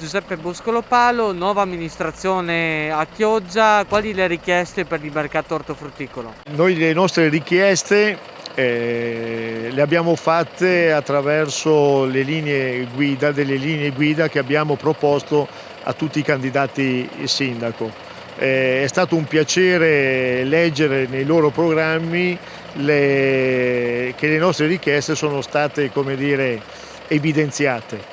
Giuseppe Boscolo-Palo, nuova amministrazione a Chioggia, quali le richieste per il mercato ortofrutticolo? Noi le nostre richieste le abbiamo fatte attraverso delle linee guida che abbiamo proposto a tutti i candidati sindaco. È stato un piacere leggere nei loro programmi che le nostre richieste sono state, come dire, evidenziate.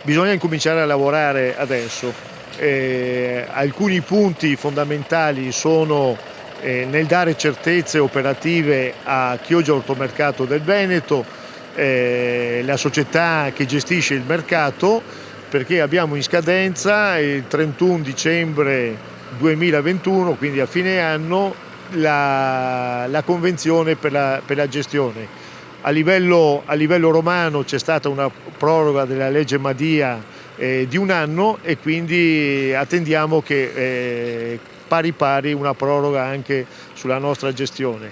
Bisogna incominciare a lavorare adesso. Alcuni punti fondamentali sono nel dare certezze operative a Chioggia Ortomercato del Veneto, la società che gestisce il mercato, perché abbiamo in scadenza il 31 dicembre 2021, quindi a fine anno, la convenzione per la gestione. A livello romano c'è stata una proroga della legge Madia di un anno e quindi attendiamo che pari pari una proroga anche sulla nostra gestione.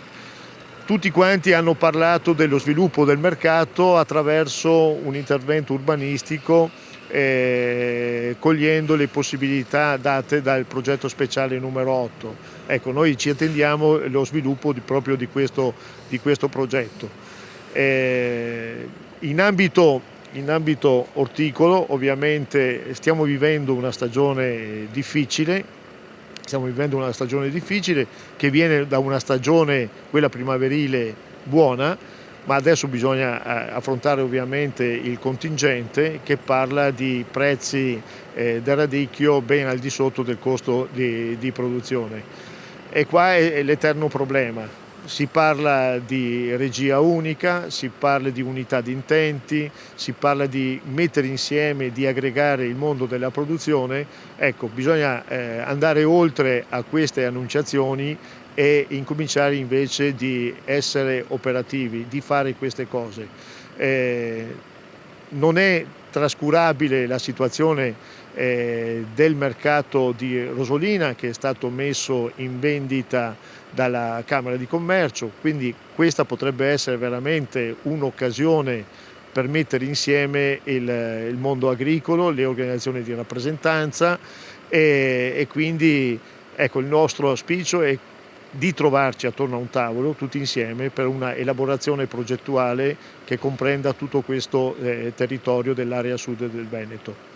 Tutti quanti hanno parlato dello sviluppo del mercato attraverso un intervento urbanistico cogliendo le possibilità date dal progetto speciale numero 8. Ecco, noi ci attendiamo lo sviluppo proprio di questo progetto. In ambito orticolo ovviamente stiamo vivendo una stagione difficile, che viene da una stagione, quella primaverile, buona, ma adesso bisogna affrontare ovviamente il contingente che parla di prezzi del radicchio ben al di sotto del costo di produzione. E qua è l'eterno problema. Si parla di regia unica, si parla di unità di intenti, si parla di mettere insieme, di aggregare il mondo della produzione. Ecco, bisogna andare oltre a queste annunciazioni e incominciare invece di essere operativi, di fare queste cose. Non è trascurabile la situazione del mercato di Rosolina, che è stato messo in vendita dalla Camera di Commercio, quindi questa potrebbe essere veramente un'occasione per mettere insieme il mondo agricolo, le organizzazioni di rappresentanza e quindi ecco, il nostro auspicio è di trovarci attorno a un tavolo tutti insieme per una elaborazione progettuale che comprenda tutto questo territorio dell'area sud del Veneto.